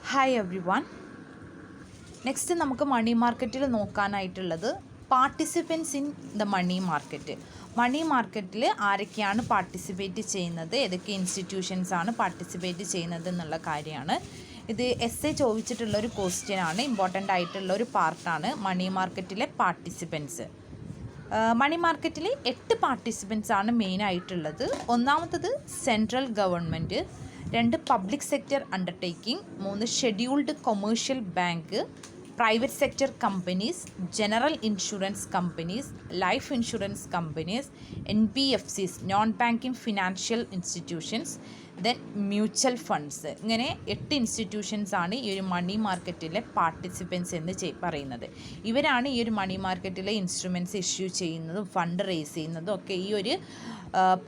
Hi every one. Next നമുക്ക് money മാർക്കറ്റിൽ നോക്കാനായിട്ടുള്ളത് participants in the money market. Money മാർക്കറ്റിൽ ആരൊക്കെയാണ് പാർട്ടിസിപ്പേറ്റ് ചെയ്യുന്നത്, ഏതൊക്കെ ഇൻസ്റ്റിറ്റ്യൂഷൻസാണ് പാർട്ടിസിപ്പേറ്റ് ചെയ്യുന്നത് എന്നുള്ള കാര്യമാണ്. ഇത് എസ് എ ചോദിച്ചിട്ടുള്ളൊരു ക്വസ്റ്റ്യനാണ്, ഇമ്പോർട്ടൻ്റ് ആയിട്ടുള്ള ഒരു പാർട്ടാണ് മണി മാർക്കറ്റിലെ പാർട്ടിസിപ്പൻസ്. മണി മാർക്കറ്റിൽ 8 പാർട്ടിസിപ്പൻസ് ആണ് മെയിനായിട്ടുള്ളത്. ഒന്നാമത്തത് central government, 2 public sector undertaking, 3 scheduled commercial bank, private sector companies, general insurance companies, life insurance companies, NBFCs non banking financial institutions, then mutual funds. ഇങ്ങനെ 8 ഇൻസ്റ്റിറ്റ്യൂഷൻസാണ് ഈ ഒരു മണി മാർക്കറ്റിലെ പാർട്ടിസിപ്പൻസ് എന്ന് പറയുന്നത്. ഇവരാണ് ഈ ഒരു മണി മാർക്കറ്റിലെ ഇൻസ്ട്രുമെൻറ്റ്സ് ഇഷ്യൂ ചെയ്യുന്നതും ഫണ്ട് റേസ് ചെയ്യുന്നതും ഒക്കെ ഈ ഒരു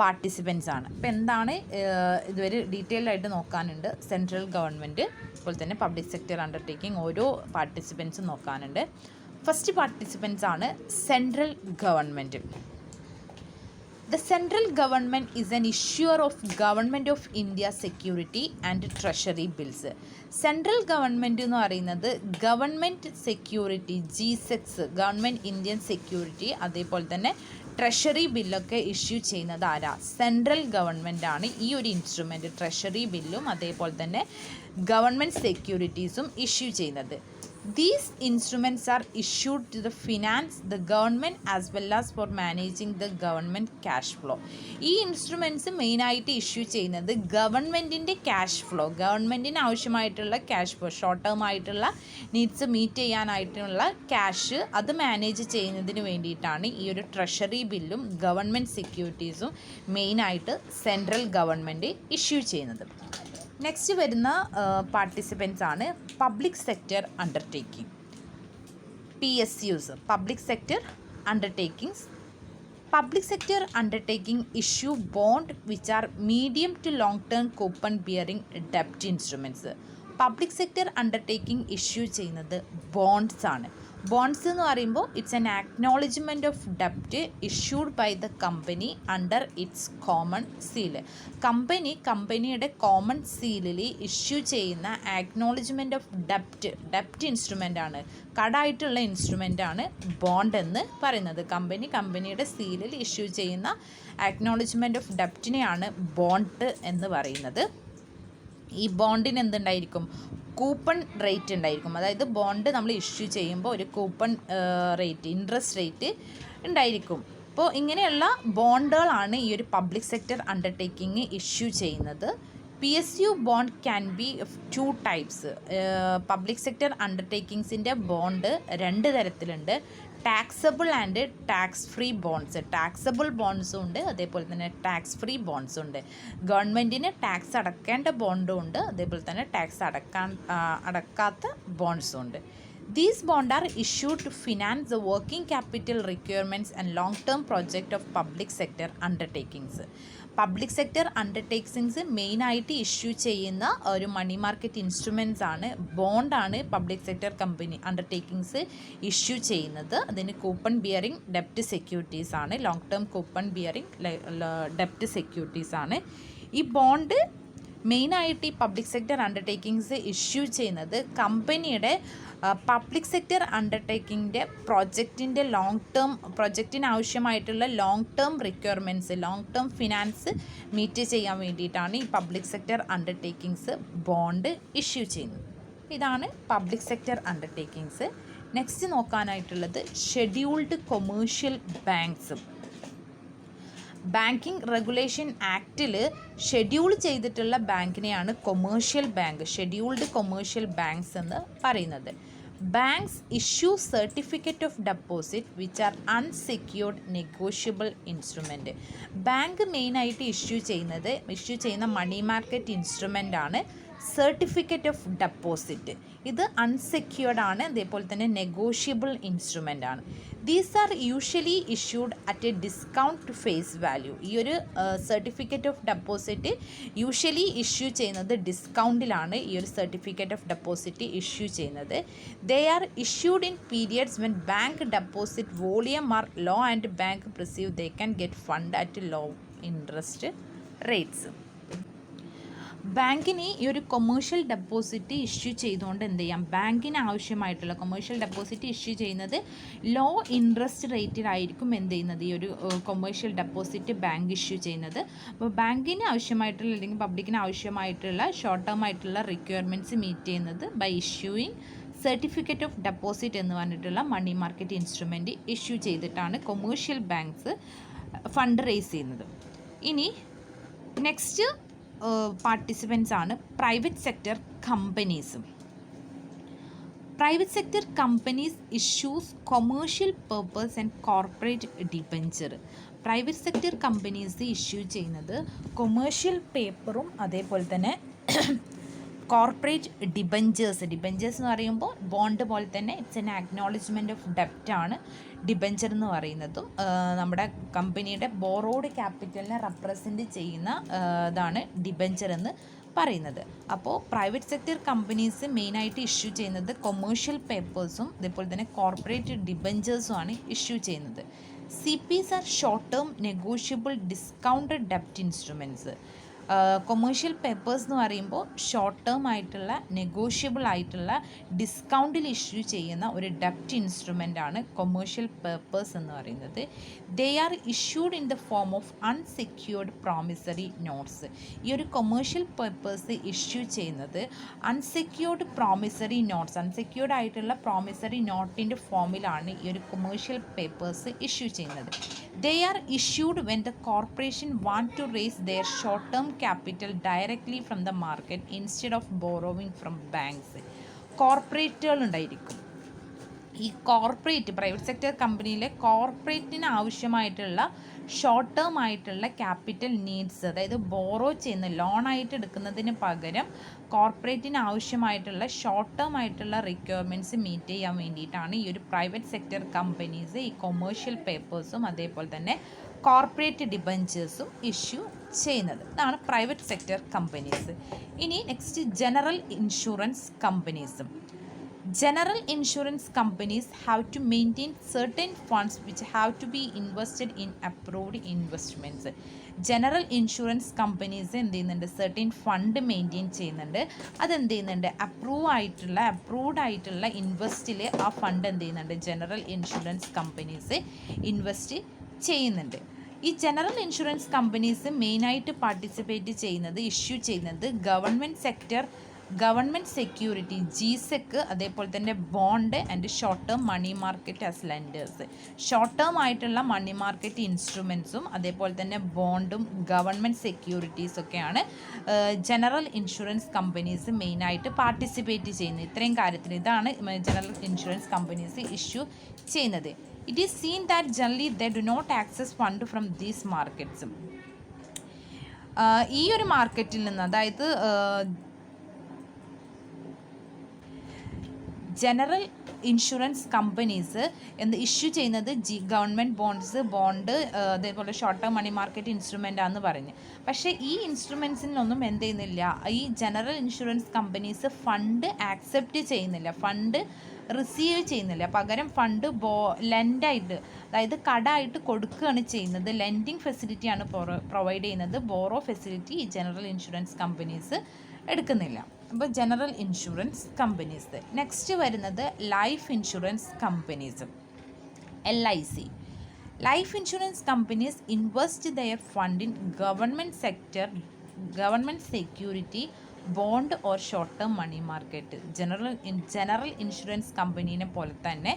പാർട്ടിസിപ്പൻസ് ആണ്. അപ്പോൾ എന്താണ് ഇതുവരെ ഡീറ്റെയിൽഡ് ആയിട്ട് നോക്കാനുണ്ട്. സെൻട്രൽ ഗവൺമെൻറ്, അതുപോലെ തന്നെ പബ്ലിക് സെക്ടർ അണ്ടർടേക്കിംഗ്, ഓരോ പാർട്ടിസിപ്പൻസും നോക്കാനുണ്ട്. ഫസ്റ്റ് പാർട്ടിസിപ്പൻസ് ആണ് central government. The central government is an issuer of Government of India Security and Treasury Bills. Central government എന്ന് പറയുന്നത് government security, GSECs, government Indian security, അതേപോലെ തന്നെ treasury ബില്ലൊക്കെ issue ചെയ്യുന്നത് ആരാ? Central government ആണ് ഈ ഒരു ഇൻസ്ട്രുമെൻറ്റ്, ട്രഷറി ബില്ലും അതേപോലെ തന്നെ ഗവൺമെൻറ് സെക്യൂരിറ്റീസും ഇഷ്യൂ ചെയ്യുന്നത്. These instruments are issued to the finance the government as well as for managing the government cash flow. ഈ ഇൻസ്ട്രുമെൻറ്റ്സ് മെയിനായിട്ട് ഇഷ്യൂ ചെയ്യുന്നത് ഗവൺമെൻറ്റിൻ്റെ ക്യാഷ് ഫ്ലോ, ഗവൺമെൻറ്റിന് ആവശ്യമായിട്ടുള്ള ക്യാഷ് ഫ്ലോ, ഷോർട്ട് ടേം ആയിട്ടുള്ള നീഡ്സ് മീറ്റ് ചെയ്യാനായിട്ടുള്ള ക്യാഷ് അത് മാനേജ് ചെയ്യുന്നതിന് വേണ്ടിയിട്ടാണ് ഈ ഒരു ട്രഷറി ബില്ലും ഗവൺമെൻറ് സെക്യൂരിറ്റീസും മെയിനായിട്ട് സെൻട്രൽ ഗവൺമെൻറ് ഇഷ്യൂ ചെയ്യുന്നത്. നെക്സ്റ്റ് വരുന്ന പാർട്ടിസിപ്പൻസ് ആണ് public sector undertaking, PSUs, public sector undertakings. Public sector undertaking issue bond which are medium to long term coupon bearing ഡെപ്റ്റ് instruments. Public sector undertaking issue ചെയ്യുന്നത് bonds ആണ്. Bonds എന്ന് പറയുമ്പോൾ it's an acknowledgement of ഡെപ്റ്റ് issued by the company under its common seal. കമ്പനിയുടെ common സീലിൽ issue ചെയ്യുന്ന acknowledgement of ഡെപ്റ്റ് instrument ആണ്, കടായിട്ടുള്ള ഇൻസ്ട്രുമെൻ്റ് ആണ് ബോണ്ട് എന്ന് പറയുന്നത്. കമ്പനിയുടെ സീലിൽ ഇഷ്യൂ ചെയ്യുന്ന ആക്നോളജ്മെൻറ്റ് ഓഫ് ഡെപ്റ്റിനെയാണ് ബോണ്ട് എന്ന് പറയുന്നത്. ഈ ബോണ്ടിന് എന്തുണ്ടായിരിക്കും? കൂപ്പൺ റേറ്റ് ഉണ്ടായിരിക്കും. അതായത് ബോണ്ട് നമ്മൾ ഇഷ്യൂ ചെയ്യുമ്പോൾ ഒരു കൂപ്പൺ റേറ്റ്, ഇൻട്രസ്റ്റ് റേറ്റ് ഉണ്ടായിരിക്കും. അപ്പോൾ ഇങ്ങനെയുള്ള ബോണ്ടുകളാണ് ഈ ഒരു പബ്ലിക് സെക്ടർ അണ്ടർടേക്കിംഗ് ഇഷ്യൂ ചെയ്യുന്നത്. PSU bond can be 2 types. Public sector അണ്ടർടേക്കിങ്സിൻ്റെ ബോണ്ട് 2 തരത്തിലുണ്ട്, taxable and tax free bonds. Taxable ബോണ്ട്സും ഉണ്ട്, അതേപോലെ തന്നെ ടാക്സ് ഫ്രീ ബോണ്ട്സും ഉണ്ട്. ഗവൺമെൻറ്റിന് ടാക്സ് അടക്കേണ്ട ബോണ്ടും ഉണ്ട്, അതേപോലെ തന്നെ ടാക്സ് അടക്കാത്ത ബോണ്ട്സും ഉണ്ട്. These bonds are issued to finance the working capital requirements and long-term project of public sector undertakings. Public sector undertakings മെയിനായിട്ട് ഇഷ്യൂ ചെയ്യുന്ന ഒരു മണി മാർക്കറ്റ് ഇൻസ്ട്രുമെൻറ്റ്സ് ആണ്, ബോണ്ടാണ് public sector company undertakings issue ചെയ്യുന്നത്. അതിന് കൂപ്പൺ ബിയറിംഗ് ഡെപ്റ്റ് securities ആണ്, long term coupon bearing ഡെപ്റ്റ് സെക്യൂരിറ്റീസ് ആണ്. ഈ ബോണ്ട് മെയിനായിട്ട് ഈ പബ്ലിക് സെക്ടർ അണ്ടർടേക്കിങ്സ് ഇഷ്യൂ ചെയ്യുന്നത് കമ്പനിയുടെ പബ്ലിക് സെക്ടർ അണ്ടർടേക്കിങ്ങിൻ്റെ പ്രൊജക്റ്റിന് ആവശ്യമായിട്ടുള്ള long term requirements, long term finance meet ചെയ്യാൻ വേണ്ടിയിട്ടാണ് ഈ public sector undertakings bond issue ചെയ്യുന്നത്. ഇതാണ് പബ്ലിക് സെക്ടർ അണ്ടർടേക്കിങ്സ്. നെക്സ്റ്റ് നോക്കാനായിട്ടുള്ളത് scheduled commercial banks. Banking regulation ആക്റ്റിൽ ഷെഡ്യൂൾ ചെയ്തിട്ടുള്ള ബാങ്കിനെയാണ് commercial bank, scheduled commercial banks എന്ന് പറയുന്നത്. Banks issue certificate of deposit which are unsecured negotiable instrument. Bank മെയിനായിട്ട് issue ചെയ്യുന്ന മണി മാർക്കറ്റ് ഇൻസ്ട്രുമെൻ്റ് ആണ് സർട്ടിഫിക്കറ്റ് ഓഫ് ഡെപ്പോസിറ്റ്. ഇത് അൺസെക്യൂർഡ് ആണ്, അതേപോലെ തന്നെ നെഗോഷ്യബിൾ ഇൻസ്ട്രുമെൻ്റ് ആണ്. These are usually issued at a discount to face value. ഈ ഒരു certificate of deposit usually issue ചെയ്യുന്നത് ഡിസ്കൗണ്ടിലാണ്. ഈ ഒരു സർട്ടിഫിക്കറ്റ് ഓഫ് ഡെപ്പോസിറ്റ് ഇഷ്യൂ ചെയ്യുന്നത്. They are issued in periods when bank deposit volume are low and bank perceive they can get fund at low interest rates. ബാങ്കിന് ഈ ഒരു commercial deposit issue ചെയ്തുകൊണ്ട് എന്ത് ചെയ്യാം, ബാങ്കിന് ആവശ്യമായിട്ടുള്ള കൊമേഴ്ഷ്യൽ ഡെപ്പോസിറ്റ് ഇഷ്യൂ ചെയ്യുന്നത് ലോ ഇൻട്രസ്റ്റ് റേറ്റിലായിരിക്കും എന്ത് ചെയ്യുന്നത്, ഈ ഒരു കൊമേഴ്ഷ്യൽ ഡെപ്പോസിറ്റ് ബാങ്ക് ഇഷ്യൂ ചെയ്യുന്നത്. അപ്പോൾ ബാങ്കിന് ആവശ്യമായിട്ടുള്ള അല്ലെങ്കിൽ പബ്ലിക്കിന് ആവശ്യമായിട്ടുള്ള ഷോർട്ട് ടേം ആയിട്ടുള്ള റിക്വയർമെൻറ്റ്സ് മീറ്റ് ചെയ്യുന്നത് by issuing certificate of deposit എന്ന് പറഞ്ഞിട്ടുള്ള മണി മാർക്കറ്റ് ഇൻസ്ട്രുമെൻറ്റ് ഇഷ്യൂ ചെയ്തിട്ടാണ് കൊമേഴ്ഷ്യൽ ബാങ്ക്സ് ഫണ്ട് റേസ് ചെയ്യുന്നത്. ഇനി നെക്സ്റ്റ് പാർട്ടിസിപ്പൻസ് ആണ് പ്രൈവറ്റ് സെക്ടർ കമ്പനീസും. Private sector companies issues commercial purpose and corporate debenture. Private sector companies issue ചെയ്യുന്നത് commercial പേപ്പറും അതേപോലെ തന്നെ കോർപ്പറേറ്റ് ഡിബഞ്ചേഴ്സ് എന്ന് പറയുമ്പോൾ ബോണ്ട് പോലെ തന്നെ ഇറ്റ്സ് എൻ അക്നോളജ്മെൻറ്റ് ഓഫ് ഡെപ്റ്റ് ആണ് ഡിബഞ്ചർ എന്ന് പറയുന്നതും. നമ്മുടെ കമ്പനിയുടെ ബോറോഡ് ക്യാപിറ്റലിനെ റെപ്രസെൻറ്റ് ചെയ്യുന്ന ഇതാണ് ഡിബഞ്ചർ എന്ന് പറയുന്നത്. അപ്പോൾ പ്രൈവറ്റ് സെക്ടർ കമ്പനീസ് മെയിനായിട്ട് ഇഷ്യൂ ചെയ്യുന്നത് കൊമേഴ്ഷ്യൽ പേപ്പേഴ്സും അതേപോലെ തന്നെ കോർപ്പറേറ്റ് ഡിബഞ്ചേഴ്സും ആണ് ഇഷ്യൂ ചെയ്യുന്നത്. CPs are short term negotiable discounted ഡെപ്റ്റ് ഇൻസ്ട്രുമെൻറ്റ്സ്. കൊമേഴ്ഷ്യൽ പേപ്പേഴ്സ് എന്ന് പറയുമ്പോൾ ഷോർട്ട് ടേം ആയിട്ടുള്ള നെഗോഷ്യബിൾ ആയിട്ടുള്ള ഡിസ്കൗണ്ടിൽ ഇഷ്യൂ ചെയ്യുന്ന ഒരു ഡെപ്റ്റ് ഇൻസ്ട്രുമെൻ്റ് ആണ് കൊമേഴ്ഷ്യൽ പേപ്പേഴ്സ് എന്ന് പറയുന്നത്. ദേ are issued in the form of unsecured promissory notes. ഈ ഒരു കൊമേഴ്ഷ്യൽ പേപ്പേഴ്സ് ഇഷ്യൂ ചെയ്യുന്നത് അൺസെക്യൂർഡ് പ്രോമിസറി നോട്ട്സ്, അൺസെക്യൂർഡ് ആയിട്ടുള്ള പ്രോമിസറി നോട്ടിൻ്റെ ഫോമിലാണ് ഈ ഒരു കൊമേഴ്ഷ്യൽ പേപ്പേഴ്സ് ഇഷ്യൂ ചെയ്യുന്നത്. They are issued when the corporation want to raise their short-term capital directly from the market instead of borrowing from banks. കോർപ്പറേറ്റുകൾ ഉണ്ടായിരിക്കും. ഈ corporate private sector കമ്പനിയിലെ കോർപ്പറേറ്റിന് ആവശ്യമായിട്ടുള്ള ഷോർട്ട് ടേം ആയിട്ടുള്ള ക്യാപിറ്റൽ നീഡ്സ്, അതായത് borrow ചെയ്യുന്ന ലോണായിട്ട് എടുക്കുന്നതിന് പകരം കോർപ്പറേറ്റിന് ആവശ്യമായിട്ടുള്ള ഷോർട്ട് ടേം ആയിട്ടുള്ള റിക്വയർമെൻറ്റ്സ് മീറ്റ് ചെയ്യാൻ വേണ്ടിയിട്ടാണ് ഈ ഒരു പ്രൈവറ്റ് സെക്ടർ കമ്പനീസ് ഈ കൊമേഴ്ഷ്യൽ പേപ്പേഴ്സും അതേപോലെ തന്നെ കോർപ്പറേറ്റ് ഡിബഞ്ചേഴ്സും ഇഷ്യൂ ചെയ്യുന്നത്. ഇതാണ് പ്രൈവറ്റ് സെക്ടർ കമ്പനീസ്. ഇനി നെക്സ്റ്റ് ജനറൽ ഇൻഷുറൻസ് കമ്പനീസും. General insurance companies have to maintain certain funds which have to be invested in approved investments. General insurance companies എന്ത് ചെയ്യുന്നുണ്ട്, സെർട്ടൻ ഫണ്ട് മെയിൻറ്റെയിൻ ചെയ്യുന്നുണ്ട്. അതെന്ത് ചെയ്യുന്നുണ്ട്, അപ്രൂവ്ഡ് ആയിട്ടുള്ള ഇൻവെസ്റ്റിൽ ആ ഫണ്ട് എന്ത് ചെയ്യുന്നുണ്ട്, ജനറൽ ഇൻഷുറൻസ് കമ്പനീസ് ഇൻവെസ്റ്റ് ചെയ്യുന്നുണ്ട്. ഈ ജനറൽ ഇൻഷുറൻസ് കമ്പനീസ് മെയിനായിട്ട് പാർട്ടിസിപ്പേറ്റ് ചെയ്യുന്നത്, ഇഷ്യൂ ചെയ്യുന്നത് ഗവൺമെൻറ് സെക്യൂരിറ്റി GSEC, അതേപോലെ തന്നെ bond and short term money market as lenders. Short term ആയിട്ടുള്ള മണി മാർക്കറ്റ് ഇൻസ്ട്രുമെൻറ്റ്സും അതേപോലെ തന്നെ ബോണ്ടും ഗവൺമെൻറ് സെക്യൂരിറ്റീസൊക്കെയാണ് ജനറൽ ഇൻഷുറൻസ് കമ്പനീസ് മെയിനായിട്ട് പാർട്ടിസിപ്പേറ്റ് ചെയ്യുന്നത്. ഇത്രയും കാര്യത്തിൽ ഇതാണ് ജനറൽ ഇൻഷുറൻസ് കമ്പനീസ് ഇഷ്യൂ ചെയ്യുന്നത്. It is seen that generally they do not access fund from these മാർക്കറ്റ്സും. ഈ ഒരു മാർക്കറ്റിൽ നിന്ന്, അതായത് ജനറൽ ഇൻഷുറൻസ് കമ്പനീസ് ഇഷ്യൂ ചെയ്യുന്നത് ഗവൺമെൻറ് ബോണ്ട് അതേപോലെ short term money market instrument ആണെന്ന് പറഞ്ഞ്. പക്ഷേ ഈ ഇൻസ്ട്രുമെൻറ്റ്സിനൊന്നും എന്ത് ചെയ്യുന്നില്ല, ഈ general insurance companies fund accept ചെയ്യുന്നില്ല, ഫണ്ട് റിസീവ് ചെയ്യുന്നില്ല. പകരം ഫണ്ട് ലെൻഡായിട്ട്, അതായത് കടമായിട്ട് കൊടുക്കുകയാണ് ചെയ്യുന്നത്. ലെൻഡിങ് ഫെസിലിറ്റിയാണ് പ്രൊവൈഡ് ചെയ്യുന്നത്. ബോറോ ഫെസിലിറ്റി ഈ ജനറൽ ഇൻഷുറൻസ് കമ്പനീസ് എടുക്കുന്നില്ല. അപ്പോൾ ജനറൽ ഇൻഷുറൻസ് കമ്പനീസ്. നെക്സ്റ്റ് വരുന്നത് life insurance companies, LIC. Life insurance companies invest their fund in government security, bond or short term money market. General insurance കമ്പനീനെ പോലെ തന്നെ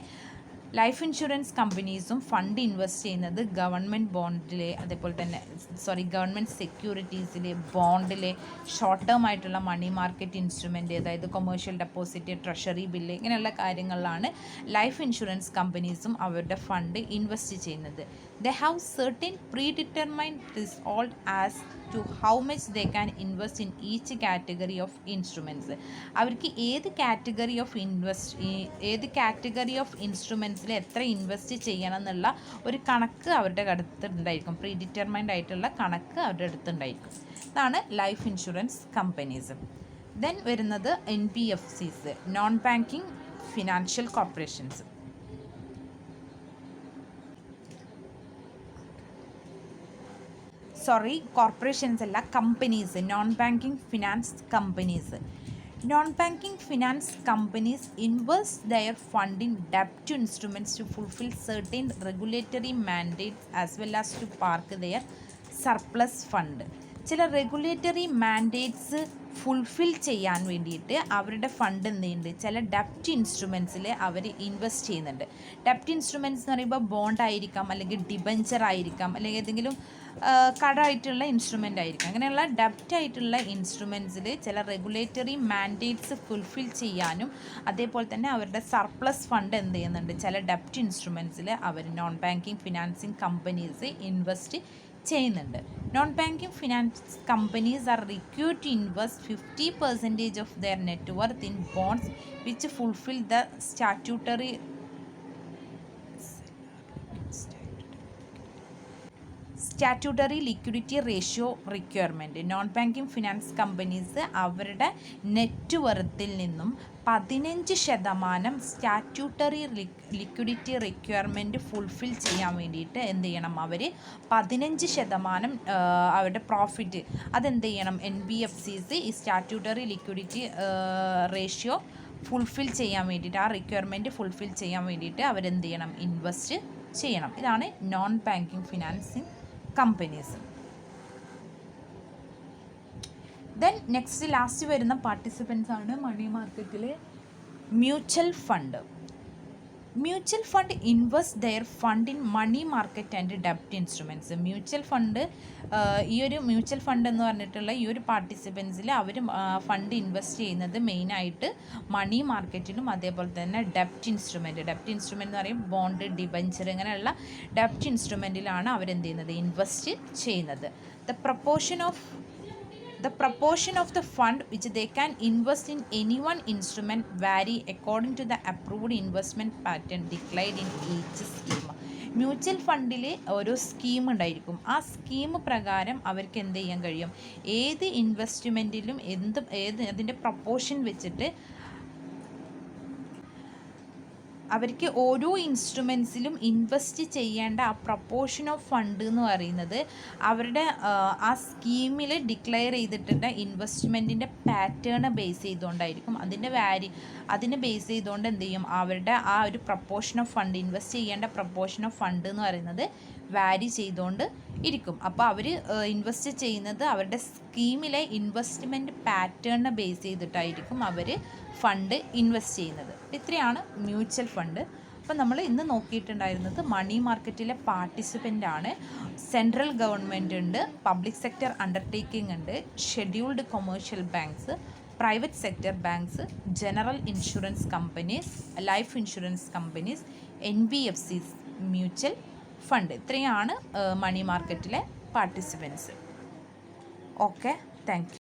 life insurance കമ്പനീസും fund invest ചെയ്യുന്നത് government ബോണ്ടിലെ, അതേപോലെ തന്നെ government സെക്യൂരിറ്റീസിലെ, ബോണ്ടിലെ, short term ആയിട്ടുള്ള money market instrument, അതായത് commercial deposit, treasury bill, ഇങ്ങനെയുള്ള കാര്യങ്ങളിലാണ് life insurance കമ്പനീസും അവരുടെ ഫണ്ട് ഇൻവെസ്റ്റ് ചെയ്യുന്നത്. They have certain predetermined threshold as to how much they can invest in each category of instruments. അവർക്ക് ഏത് category of ഇൻസ്ട്രുമെൻറ്റ്സിൽ എത്ര invest ചെയ്യണം എന്നുള്ള ഒരു കണക്ക് അവരുടെ അടുത്തുണ്ടായിരിക്കും. പ്രീഡിറ്റർമൈൻഡ് ആയിട്ടുള്ള കണക്ക് അവരുടെ അടുത്തുണ്ടായിരിക്കും. ഇതാണ് ലൈഫ് ഇൻഷുറൻസ് കമ്പനീസ്. ദെൻ വരുന്നത് NBFCs, non banking financial corporations. Corporations അല്ല, companies, non banking finance companies. Non-banking finance companies invest their fund in debt instruments to fulfill certain regulatory mandates as well as to park their surplus fund. ചില regulatory mandates fulfil ചെയ്യാൻ വേണ്ടിയിട്ട് അവരുടെ fund എന്ത് ചെയ്യുന്നുണ്ട്, ചില ഡെപ്റ്റ് ഇൻസ്ട്രുമെൻറ്റ്സിൽ അവർ invest ചെയ്യുന്നുണ്ട്. ഡെപ്റ്റ് ഇൻസ്ട്രുമെൻറ്റ്സ് എന്ന് പറയുമ്പോൾ ബോണ്ട് ആയിരിക്കാം, അല്ലെങ്കിൽ ഡിബഞ്ചർ ആയിരിക്കാം, അല്ലെങ്കിൽ ഏതെങ്കിലും കടമായിട്ടുള്ള ഇൻസ്ട്രുമെൻ്റ് ആയിരിക്കും. അങ്ങനെയുള്ള ഡെപ്റ്റ് ആയിട്ടുള്ള ഇൻസ്ട്രുമെൻറ്റ്സിൽ ചില റെഗുലേറ്ററി മാൻഡേറ്റ്സ് ഫുൾഫിൽ ചെയ്യാനും അതേപോലെ തന്നെ അവരുടെ സർപ്ലസ് ഫണ്ട് എന്ത് ചെയ്യുന്നുണ്ട്, ചില ഡെപ്റ്റ് ഇൻസ്ട്രുമെൻറ്റ്സിൽ അവർ non banking financing companies invest ചെയ്യുന്നുണ്ട്. Non banking finance companies are required to invest 50% of their net worth in bonds which fulfil the statutory liquidity ratio requirement. Non banking finance companies അവരുടെ net വർത്തിൽ നിന്നും 15% statutory liquidity requirement fulfil ചെയ്യാൻ വേണ്ടിയിട്ട് എന്ത് ചെയ്യണം, അവർ 15% അവരുടെ profit അതെന്ത് ചെയ്യണം, NBFCs ഈ സ്റ്റാറ്റ്യൂട്ടറി ലിക്വിഡിറ്റി റേഷ്യോ ഫുൾഫിൽ ചെയ്യാൻ വേണ്ടിയിട്ട്, ആ റിക്വയർമെൻറ്റ് ഫുൾഫിൽ ചെയ്യാൻ വേണ്ടിയിട്ട് അവരെന്ത് ചെയ്യണം, ഇൻവെസ്റ്റ് ചെയ്യണം. ഇതാണ് non banking financing companies. Then next last വരുന്ന പാർട്ടിസിപ്പൻസ് ആണ് മണി മാർക്കറ്റിൽ mutual fund. Mutual fund invest their fund in money market and ഡെപ്റ്റ് ഇൻസ്ട്രുമെൻറ്റ്സ്. മ്യൂച്വൽ ഫണ്ട് ഈ ഒരു മ്യൂച്വൽ ഫണ്ട് എന്ന് പറഞ്ഞിട്ടുള്ള ഈ ഒരു പാർട്ടിസിപ്പൻസിൽ അവർ ഫണ്ട് ഇൻവെസ്റ്റ് ചെയ്യുന്നത് മെയിനായിട്ട് മണി മാർക്കറ്റിലും അതേപോലെ തന്നെ ഡെപ്റ്റ് ഇൻസ്ട്രുമെൻറ്റ് എന്ന് പറയും ബോണ്ട്, ഡിബഞ്ചർ, ഇങ്ങനെയുള്ള ഡെപ്റ്റ് ഇൻസ്ട്രുമെൻറ്റിലാണ് അവരെന്ത് ചെയ്യുന്നത്, ഇൻവെസ്റ്റ് ചെയ്യുന്നത്. The proportion of the fund which they can invest in any one instrument vary according to the approved investment pattern declared in each scheme. Mutual ഫണ്ടിൽ ഓരോ സ്കീം ഉണ്ടായിരിക്കും. ആ സ്കീം പ്രകാരം അവർക്ക് എന്ത് ചെയ്യാൻ കഴിയും, ഏത് ഇൻവെസ്റ്റ്മെൻറ്റിലും അതിൻ്റെ പ്രൊപ്പോർഷൻ വെച്ചിട്ട് അവർക്ക് ഓരോ ഇൻസ്ട്രുമെൻസിലും ഇൻവെസ്റ്റ് ചെയ്യേണ്ട ആ പ്രൊപ്പോർഷൻ ഓഫ് ഫണ്ട് എന്ന് പറയുന്നത് അവരുടെ ആ സ്കീമിൽ ഡിക്ലെയർ ചെയ്തിട്ടുള്ള ഇൻവെസ്റ്റ്മെൻറ്റിൻ്റെ പാറ്റേൺ ബേസ് ചെയ്തുകൊണ്ടായിരിക്കും. അതിനെ ബേസ് ചെയ്തുകൊണ്ട് എന്ത് ചെയ്യും, അവരുടെ ആ ഒരു പ്രൊപ്പോർഷൻ ഓഫ് ഫണ്ട്, ഇൻവെസ്റ്റ് ചെയ്യേണ്ട പ്രൊപ്പോർഷൻ ഓഫ് ഫണ്ട് എന്ന് പറയുന്നത് വാരി ചെയ്തുകൊണ്ട് ഇരിക്കും. അപ്പോൾ അവർ ഇൻവെസ്റ്റ് ചെയ്യുന്നത് അവരുടെ സ്കീമിലെ ഇൻവെസ്റ്റ്മെൻറ്റ് പാറ്റേണിനെ ബേസ് ചെയ്തിട്ടായിരിക്കും അവർ ഫണ്ട് ഇൻവെസ്റ്റ് ചെയ്യുന്നത്. ഇത്രയാണ് മ്യൂച്വൽ ഫണ്ട്. അപ്പോൾ നമ്മൾ ഇന്ന് നോക്കിയിട്ടുണ്ടായിരുന്നത് മണി മാർക്കറ്റിലെ പാർട്ടിസിപ്പൻ്റ് ആണ്. സെൻട്രൽ ഗവൺമെൻറ് ഉണ്ട്, പബ്ലിക് സെക്ടർ അണ്ടർടേക്കിംഗ് ഉണ്ട്, scheduled commercial banks, private sector banks, general insurance companies, life insurance companies, NBFCs, mutual fund. ഇത്രയാണ് മണി മാർക്കറ്റിലെ പാർട്ടിസിപ്പൻസ്. Okay, thank you.